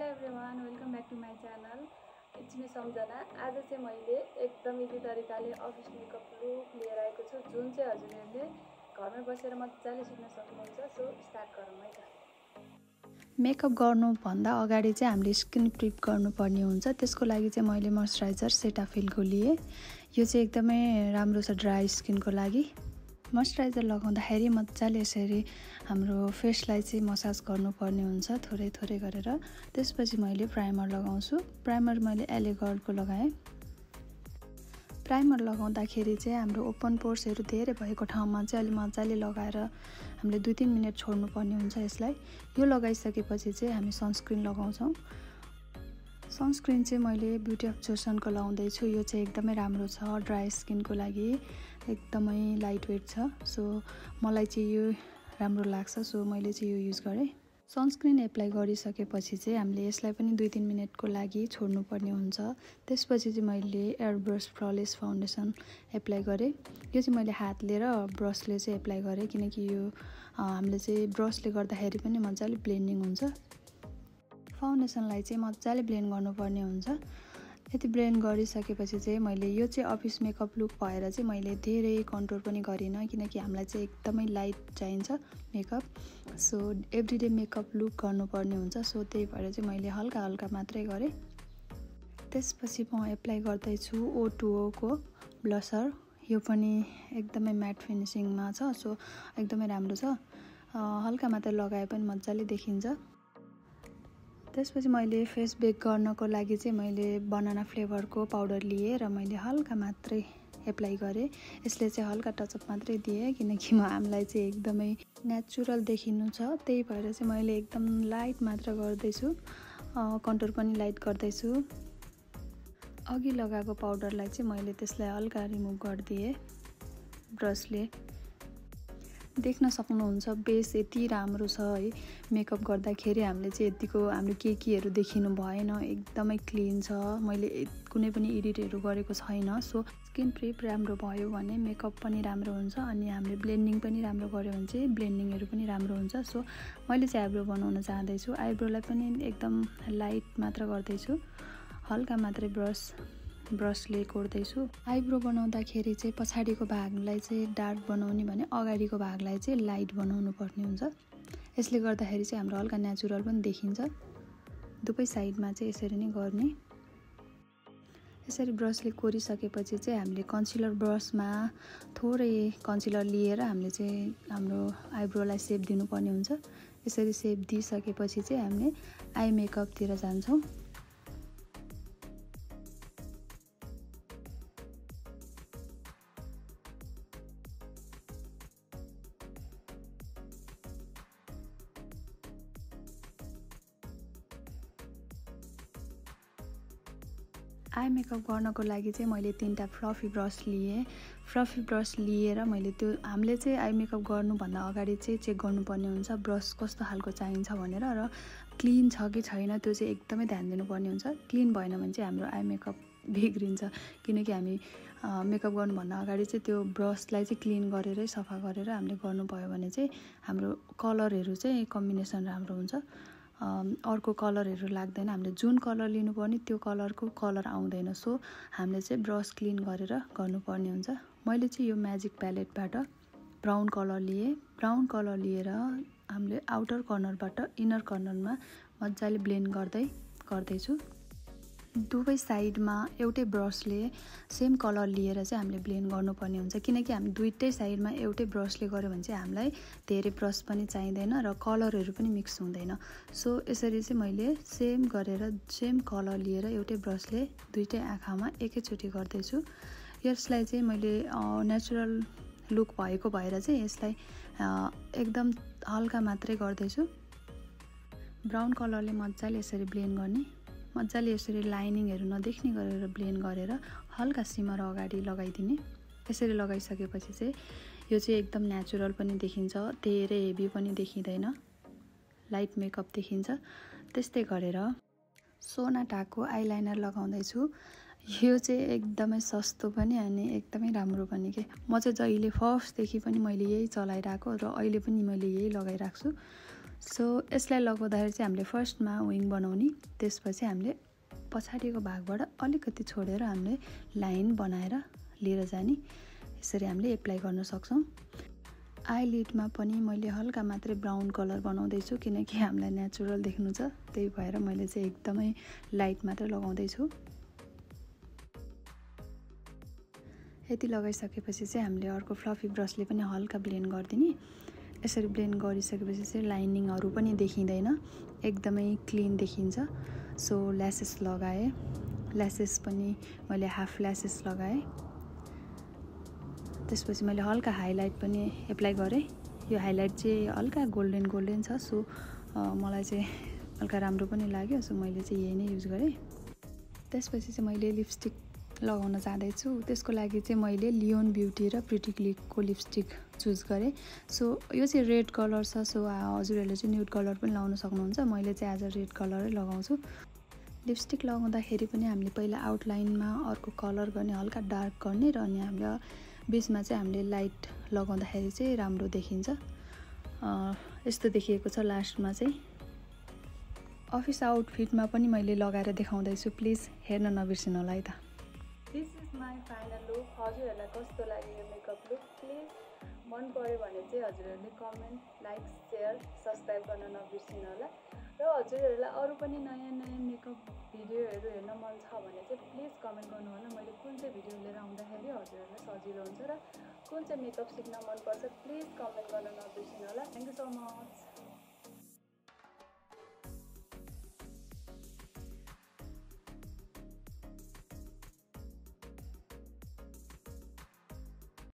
Everyone, welcome back to my channel. It's me Samjhana. आज चाहिँ मैले एकदम इजी तरिकाले अफिस मेकअप लुक लिएर आएको छु, जुन चाहिँ हजुरहरूले घरमै बसेर मजाले सिक्न सक्नुहुन्छ। सो स्टार्ट गरौँ है त। मेकअप गर्नुभन्दा अगाडि चाहिँ हामीले स्किन प्रिप गर्नुपर्ने हुन्छ। त्यसको लागि चाहिँ मैले मोइस्चराइजर सेटाफिलको लिएँ। यो चाहिँ एकदमै राम्रो छ ड्राई स्किनको लागि। मोइस्चराइजर लगाउँदाखेरि मजाले यसरी हाम्रो फेसलाई चाहिँ मसाज गर्नुपर्ने हुन्छ थोरै थोरै गरेर। त्यसपछि मैले प्राइमर लगाउँछु। प्राइमर मैले एलेगर्डको लगाएँ। प्राइमर लगाउँदाखेरि चाहिँ हाम्रो ओपन पोर्सहरू धेरै भएको ठाउँमा चाहिँ अलि मजाले लगाएर हामीले 2-3 मिनट छोड्नुपर्ने हुन्छ यसलाई। यो लगाइसकेपछि चाहिँ हामी सनस्क्रिन लगाउँछौँ। सनस्क्रिन चाहिँ मैले ब्युटी अफ जोसनको लाउँदैछु। यो चाहिँ एकदमै राम्रो छ ड्राई स्किनको लागि, एकदमै लाइट वेट छ। सो मलाई चाहिँ यो राम्रो लाग्छ, सो मैले चाहिँ यो युज गरेँ। सनस्क्रिन एप्लाई गरिसकेपछि चाहिँ हामीले यसलाई पनि 2-3 मिनटको लागि छोड्नुपर्ने हुन्छ। त्यसपछि चाहिँ मैले एयरब्रस फ्ललेस फाउन्डेसन एप्लाई गरेँ। यो चाहिँ मैले हातले र ब्रसले चाहिँ एप्लाई गरेँ, किनकि यो हामीले चाहिँ ब्रसले गर्दाखेरि पनि मजाले ब्लेन्डिङ हुन्छ। फाउन्डेसनलाई चाहिँ मजाले ब्लेन्ड गर्नुपर्ने हुन्छ। यति ब्लेन्ड गरिसकेपछि चाहिँ मैले यो चाहिँ अफिस मेकअप लुक भएर चाहिँ मैले धेरै कन्ट्रोल पनि गरिनँ, किनकि हामीलाई चाहिँ एकदमै लाइट चाहिन्छ makeup. So every day makeup look गर्नुपर्ने हुन्छ। सो त्यही भएर चाहिँ मैले हल्का हल्का मात्रै गरेँ। त्यसपछि म एप्लाई गर्दैछु O2O को ब्लसर। यो पनि एकदमै म्याट फिनिसिङमा छ, सो एकदमै राम्रो छ। हल्का मात्रै लगाए पनि मजाले देखिन्छ। त्यसपछि मैले फेस बेक गर्नको लागि चाहिँ मैले बनाना फ्लेभरको पाउडर लिएँ र मैले हल्का मात्रै एप्लाई गरेँ। यसले चाहिँ हल्का टचअप मात्रै दिएँ, किनकि हामीलाई चाहिँ एकदमै नेचुरल देखिनु छ। त्यही भएर चाहिँ मैले एकदम लाइट मात्र गर्दैछु। कन्टुर पनि लाइट गर्दैछु। अघि लगाएको पाउडरलाई चाहिँ मैले त्यसलाई हल्का रिमुभ गरिदिएँ ब्रसले। देख्न सक्नुहुन्छ बेस यति राम्रो छ है। मेकअप गर्दाखेरि हामीले चाहिँ यतिको हाम्रो केकीहरू देखिनु भएन, एकदमै क्लिन छ। मैले कुनै पनि एडिटहरू गरेको छैन। सो स्किन प्रिप राम्रो भयो भने मेकअप पनि राम्रो हुन्छ, अनि हामीले ब्लेन्डिङ पनि राम्रो गऱ्यो भने चाहिँ ब्लेन्डिङहरू पनि राम्रो हुन्छ। सो मैले चाहिँ आइब्रो बनाउन चाहँदैछु। आइब्रोलाई पनि एकदम लाइट मात्र गर्दैछु, हल्का मात्रै ब्रसले कोर्दैछु। आइब्रो बनाउँदाखेरि चाहिँ पछाडिको भागलाई चाहिँ डार्क बनाउने भने अगाडिको भागलाई चाहिँ लाइट बनाउनु पर्ने हुन्छ। यसले गर्दाखेरि चाहिँ हाम्रो हल्का नेचुरल पनि देखिन्छ। दुवै साइडमा चाहिँ यसरी नै गर्ने। यसरी ब्रसले कोरिसकेपछि चाहिँ हामीले कन्सिलर ब्रसमा थोरै कन्सिलर लिएर हामीले चाहिँ हाम्रो आइब्रोलाई सेप दिनुपर्ने हुन्छ। यसरी सेप दिइसकेपछि चाहिँ हामीले आई मेकअपतिर जान्छौँ। आई मेकअप गर्नको लागि चाहिँ मैले 3टा फ्लफी ब्रस लिएँ। फ्लफी ब्रस लिएर मैले त्यो हामीले चाहिँ आई मेकअप गर्नुभन्दा अगाडि चाहिँ चेक गर्नुपर्ने हुन्छ ब्रस कस्तो खालको चाहिन्छ भनेर, र क्लिन छ कि छैन त्यो चाहिँ एकदमै ध्यान दिनुपर्ने हुन्छ। क्लिन भएन भने चाहिँ हाम्रो आई मेकअप बिग्रिन्छ, किनकि हामी मेकअप गर्नुभन्दा अगाडि चाहिँ त्यो ब्रसलाई चाहिँ क्लिन गरेरै सफा गरेर हामीले गर्नुभयो भने चाहिँ हाम्रो कलरहरू चाहिँ कम्बिनेसन राम्रो हुन्छ। अर्को कलरहरू लाग्दैन। हामीले जुन कलर लिनुपर्ने त्यो कलरको कलर आउँदैन। सो हामीले चाहिँ ब्रस क्लिन गरेर गर्नुपर्ने हुन्छ। मैले चाहिँ यो म्याजिक प्यालेटबाट ब्राउन कलर लिएँ। ब्राउन कलर लिएर हामीले आउटर कर्नरबाट इनर कर्नरमा मजाले ब्लेन्ड गर्दैछु। दुवै साइडमा एउटै ब्रसले सेम कलर लिएर चाहिँ हामीले ब्लेन्ड गर्नुपर्ने हुन्छ, किनकि हामी दुईटै साइडमा एउटै ब्रसले गऱ्यो भने चाहिँ हामीलाई धेरै ब्रस पनि चाहिँदैन र कलरहरू पनि मिक्स हुँदैन। सो यसरी चाहिँ मैले सेम गरेर सेम कलर लिएर एउटै ब्रसले दुईटै आँखामा एकैचोटि गर्दैछु। यसलाई चाहिँ मैले नेचुरल लुक भएको भएर चाहिँ यसलाई एकदम हल्का मात्रै गर्दैछु। ब्राउन कलरले मजाले यसरी ब्लेन्ड गर्ने, मजाले यसरी लाइनिङहरू नदेख्ने गरेर ब्लेन्ड गरेर हल्का सिमर अगाडि लगाइदिने। यसरी लगाइसकेपछि चाहिँ यो चाहिँ एकदम नेचुरल पनि देखिन्छ, धेरै हेभी पनि देखिँदैन, लाइट मेकअप देखिन्छ। त्यस्तै गरेर सोनाटाको आइलाइनर लगाउँदैछु। यो चाहिँ एकदमै सस्तो पनि अनि एकदमै राम्रो पनि के। म चाहिँ जहिले फर्स्टदेखि पनि मैले यही चलाइरहेको र अहिले पनि मैले यही लगाइरहेको छु। सो यसलाई लगाउँदाखेरि चाहिँ हामीले फर्स्टमा विङ बनाउने, त्यसपछि हामीले पछाडिको भागबाट अलिकति छोडेर हामीले लाइन बनाएर लिएर जाने, यसरी हामीले एप्लाई गर्न सक्छौँ। आइलिडमा पनि मैले हल्का मात्रै ब्राउन कलर बनाउँदैछु किनकि हामीलाई नेचुरल देख्नु छ, त्यही भएर मैले चाहिँ एकदमै लाइट मात्रै लगाउँदैछु। यति लगाइसकेपछि चाहिँ हामीले अर्को फ्लफी ब्रसले पनि हल्का ब्लेन्ड गरिदिने। यसरी ब्लेन्ड गरिसकेपछि चाहिँ लाइनिङहरू पनि देखिँदैन, एकदमै क्लिन देखिन्छ। सो ल्यासेस लगाएँ, ल्यासेस पनि मैले हाफ ल्यासेस लगाएँ। त्यसपछि मैले हल्का हाइलाइट पनि एप्लाई गरेँ। यो हाइलाइट चाहिँ हल्का गोल्डन छ, सो मलाई चाहिँ हल्का राम्रो पनि लाग्यो, सो मैले चाहिँ यही नै युज गरेँ। त्यसपछि चाहिँ मैले लिपस्टिक लगाउन जाँदैछु। त्यसको लागि चाहिँ मैले लियोन ब्युटी र प्रिटी क्लिकको लिपस्टिक चुज गरेँ। सो यो चाहिँ रेड कलर छ, सो हजुरहरूले चाहिँ न्युड कलर पनि लगाउन सक्नुहुन्छ। मैले चाहिँ आज रेड कलरै लगाउँछु। लिपस्टिक लगाउँदाखेरि पनि हामीले पहिला आउटलाइनमा अर्को कलर गर्ने, हल्का डार्क गर्ने र अनि हामीले बिचमा चाहिँ हामीले लाइट लगाउँदाखेरि चाहिँ राम्रो देखिन्छ। यस्तो देखिएको छ लास्टमा चाहिँ। अफिस आउटफिटमा पनि मैले लगाएर देखाउँदैछु, प्लिज हेर्न नबिर्सिनु होला है त। This is my final look. हजुरहरूलाई कस्तो लाग्यो यो मेकअप लुक? प्लिज मन पऱ्यो भने चाहिँ हजुरहरूले कमेन्ट, लाइक, सेयर, सब्सक्राइब गर्न नबिर्सिनु होला। र हजुरहरूलाई अरू पनि नयाँ मेकअप भिडियोहरू हेर्न मन छ भने चाहिँ प्लिज कमेन्ट गर्नु होला। मैले कुन चाहिँ भिडियो लिएर आउँदाखेरि हजुरहरूलाई सजिलो हुन्छ र कुन चाहिँ मेकअप सिक्न मनपर्छ प्लिज कमेन्ट गर्न नबिर्सिनु होला। Thank you so much.